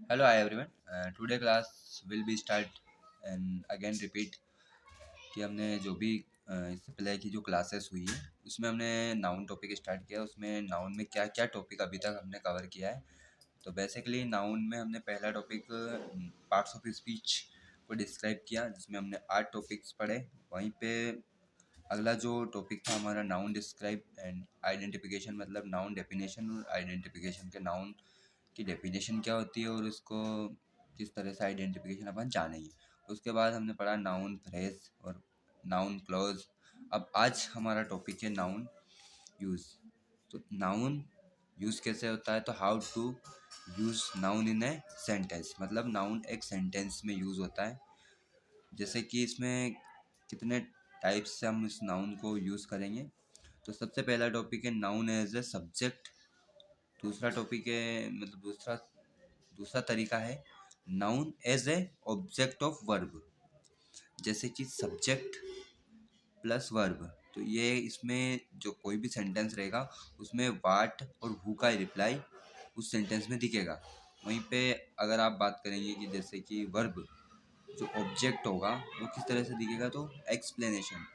Hello, hi everyone. Today class will be start and again repeat कि हमने जो भी इससे पहले की जो क्लासेस हुई है उसमें हमने नाउन टॉपिक स्टार्ट किया। उसमें नाउन में क्या क्या टॉपिक अभी तक हमने कवर किया है। तो बेसिकली नाउन में हमने पहला टॉपिक पार्ट्स ऑफ स्पीच को डिस्क्राइब किया जिसमें हमने 8 टॉपिक्स पढ़े। वहीं पे अगला जो टॉपिक था हमारा नाउन डिस्क्राइब एंड आइडेंटिफिकेशन, मतलब नाउन डेफिनेशन और आइडेंटिफिकेशन के नाउन की डेफिनेशन क्या होती है और इसको किस तरह से आइडेंटिफिकेशन अपन जानेंगे। उसके बाद हमने पढ़ा नाउन फ्रेज और नाउन क्लॉज। अब आज हमारा टॉपिक है नाउन यूज़। तो नाउन यूज़ कैसे होता है, तो how to use noun in a sentence, मतलब नाउन एक सेंटेंस में यूज़ होता है। जैसे कि इसमें कितने टाइप्स से हम इस नाउन को यूज़ करेंगे। तो सबसे पहला टॉपिक है नाउन एज ए सब्जेक्ट। दूसरा टॉपिक है, मतलब दूसरा तरीका है noun as a object of verb. जैसे कि सब्जेक्ट प्लस वर्ब, तो ये इसमें जो कोई भी सेंटेंस रहेगा उसमें वाट और हु का रिप्लाई उस सेंटेंस में दिखेगा। वहीं पे अगर आप बात करेंगे कि जैसे कि वर्ब जो ऑब्जेक्ट होगा वो किस तरह से दिखेगा, तो एक्सप्लेनेशन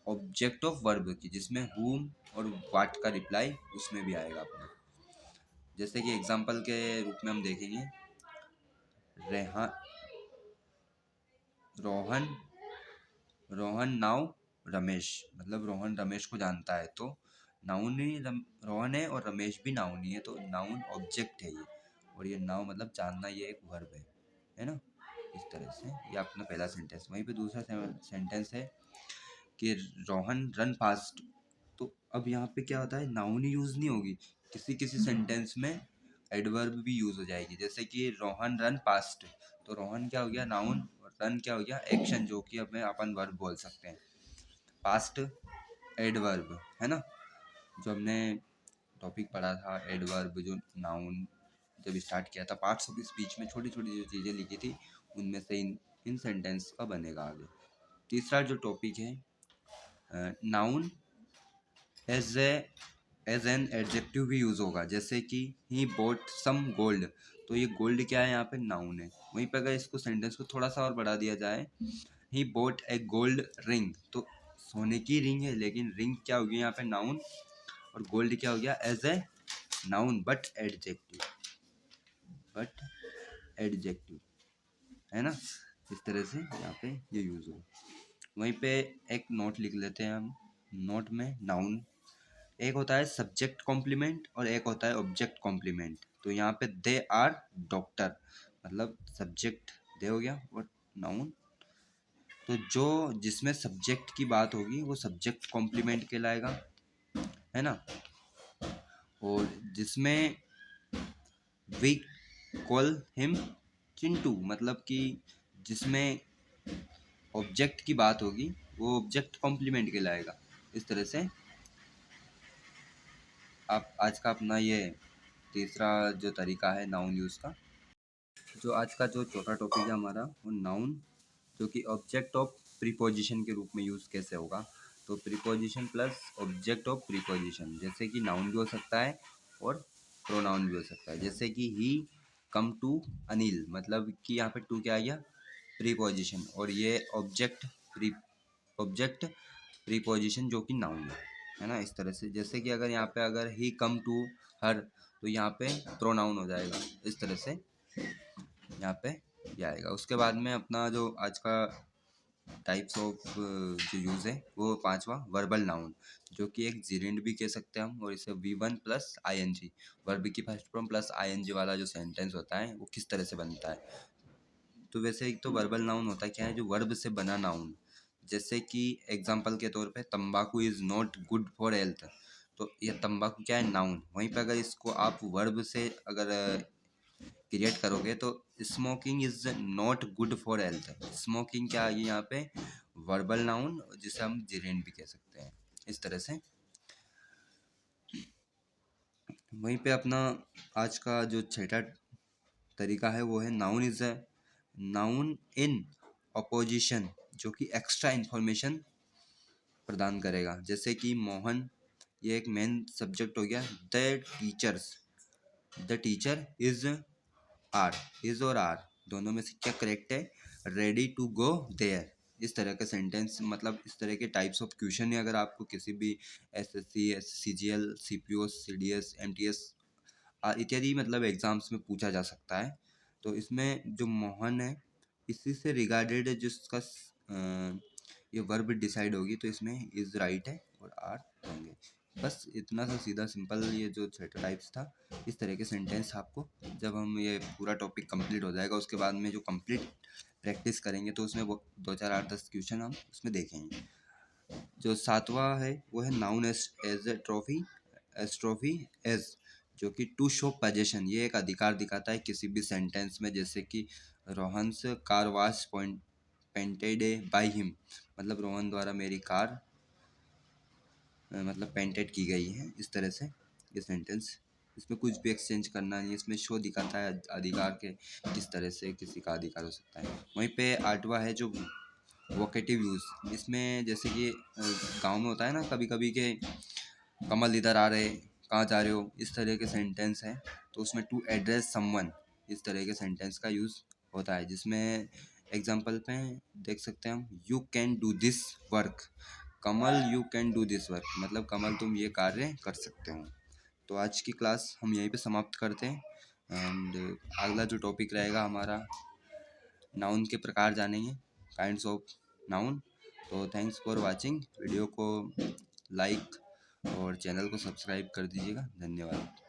ऑब्जेक्ट ऑफ वर्ब की, जिसमें हुम और वाट का रिप्लाई उसमें भी आएगा अपना। जैसे कि एग्जांपल के रूप में हम देखेंगे रेहा रोहन रोहन नाउ रमेश, मतलब रोहन रमेश को जानता है, तो नाउन ही रोहन है और रमेश भी नाउन ही है, तो नाउन ऑब्जेक्ट है ये। और ये नाउ मतलब जानना, ये एक वर्ब है ना। इस तरह से ये अपना पहला सेंटेंस। वहीं पे दूसरा सेंटेंस है कि रोहन रन फास्ट। तो अब यहाँ पे क्या होता है, नाउन ही यूज़ नहीं होगी, किसी किसी सेंटेंस में एडवर्ब भी यूज़ हो जाएगी। जैसे कि रोहन रन फास्ट, तो रोहन क्या हो गया नाउन और रन क्या हो गया एक्शन, जो कि अब अपन वर्ब बोल सकते हैं। पास्ट एडवर्ब है ना, जो हमने टॉपिक पढ़ा था एडवर्ब, जो नाउन जब स्टार्ट किया था पार्ट्स ऑफ स्पीच में छोटी छोटी जो चीज़ें लिखी थी उनमें से इन सेंटेंस का बनेगा आगे। तीसरा जो टॉपिक है noun as a as an adjective भी यूज़ होगा। जैसे कि ही बोट सम गोल्ड, तो ये गोल्ड क्या है यहाँ पे नाउन है। वहीं पे अगर इसको सेंटेंस को थोड़ा सा और बढ़ा दिया जाए, ही बोट ए गोल्ड रिंग, तो सोने की रिंग है लेकिन रिंग क्या होगी यहाँ पे नाउन, और गोल्ड क्या हो गया as a noun but adjective है ना। इस तरह से यहाँ पे ये यूज़ हो। वहीं पे एक नोट लिख लेते हैं हम। नोट में नाउन एक होता है सब्जेक्ट कॉम्प्लीमेंट और एक होता है ऑब्जेक्ट कॉम्प्लीमेंट। तो यहाँ पे दे आर डॉक्टर, मतलब सब्जेक्ट दे हो गया और नाउन, तो जो जिसमें सब्जेक्ट की बात होगी वो सब्जेक्ट कॉम्प्लीमेंट कहलाएगा, है ना। और जिसमें वी कॉल हिम चिंटू, मतलब कि जिसमें ऑब्जेक्ट की बात होगी वो ऑब्जेक्ट कॉम्प्लीमेंट कहलाएगा। इस तरह से आप आज का अपना ये तीसरा जो तरीका है नाउन यूज़ का। जो आज का जो चौथा टॉपिक है हमारा वो नाउन, जो कि ऑब्जेक्ट ऑफ प्रीपोजिशन के रूप में यूज़ कैसे होगा। तो preposition plus object of preposition, जैसे कि नाउन भी हो सकता है और प्रोनाउन भी हो सकता है। जैसे कि ही कम टू अनिल, मतलब कि यहाँ पे टू क्या आ गया प्रीपोजिशन, और ये ऑब्जेक्ट प्रीपोजिशन जो कि नाउन है ना। इस तरह से जैसे कि अगर यहाँ पे अगर ही कम टू हर, तो यहाँ पे प्रोनाउन हो जाएगा। इस तरह से यहाँ पे ये आएगा। उसके बाद में अपना जो आज का टाइप्स ऑफ जो यूज़ है वो पांचवा वर्बल नाउन, जो कि एक जीरेंड भी कह सकते हैं हम, और इसे V1 प्लस ING, वर्ब की फर्स्ट फॉर्म प्लस ING वाला जो सेंटेंस होता है वो किस तरह से बनता है। तो वैसे एक तो वर्बल नाउन होता है क्या है, जो वर्ब से बना नाउन। जैसे कि एग्जांपल के तौर पे तंबाकू is not good for health, तो ये तंबाकू क्या है नाउन। वहीं पे अगर इसको आप वर्ब से अगर क्रिएट करोगे तो smoking is not good for health, smoking क्या है यहाँ पे वर्बल नाउन, जिसे हम जिरेंड भी कह सकते हैं। इस तरह से वहीं पे अपना आज का जो छठा तरीका है वो है noun is a noun in opposition, जो कि एक्स्ट्रा इंफॉर्मेशन प्रदान करेगा। जैसे कि मोहन, ये एक मेन सब्जेक्ट हो गया। The teachers, the teacher is are, is और आर दोनों में से क्या करेक्ट है? रेडी टू गो देयर, इस तरह का सेंटेंस, मतलब इस तरह के टाइप्स ऑफ क्वेश्चन है अगर आपको किसी भी SSC, CGL, CPO, CDS, MTS इत्यादि मतलब एग्जाम्स में पूछा जा सकता है। तो इसमें जो मोहन है, इसी से रिगार्डेड जिसका ये वर्ब डिसाइड होगी, तो इसमें इज राइट है और आर होंगे। बस इतना सा सीधा सिंपल ये जो छठा टाइप्स था, इस तरह के सेंटेंस आपको जब हम ये पूरा टॉपिक कंप्लीट हो जाएगा उसके बाद में जो कंप्लीट प्रैक्टिस करेंगे तो उसमें वो 2 4 8 10 क्वेश्चन हम उसमें देखेंगे। जो सातवां है वो है noun as a trophy, as trophy as, जो कि टू शो पोजेशन, ये एक अधिकार दिखाता है किसी भी सेंटेंस में, जैसे कि Rohan's car wash painted by him, मतलब रोहन द्वारा मेरी कार मतलब पेंटेड की गई है, इस तरह से ये सेंटेंस। इसमें कुछ भी एक्सचेंज करना नहीं है, इसमें शो दिखाता है अधिकार के किस तरह से किसी का अधिकार हो सकता है। वहीं पे आठवां है जो वोकेटिव यूज़, इसमें जैसे कि गांव में होता है ना कभी कभी के कमल इधर आ रहे, कहाँ जा रहे हो, इस तरह के सेंटेंस है, तो उसमें टू एड्रेस समवन, इस तरह के सेंटेंस का यूज़ होता है, जिसमें एग्जांपल पे देख सकते हैं हम, you can do this work, Kamal you can do this work, मतलब कमल तुम ये कार्य कर सकते हो। तो आज की क्लास हम यहीं पे समाप्त करते हैं, एंड अगला जो टॉपिक रहेगा हमारा नाउन के प्रकार जानेंगे, काइंड्स ऑफ नाउन। तो थैंक्स फॉर वाचिंग, वीडियो को लाइक और चैनल को सब्सक्राइब कर दीजिएगा। धन्यवाद।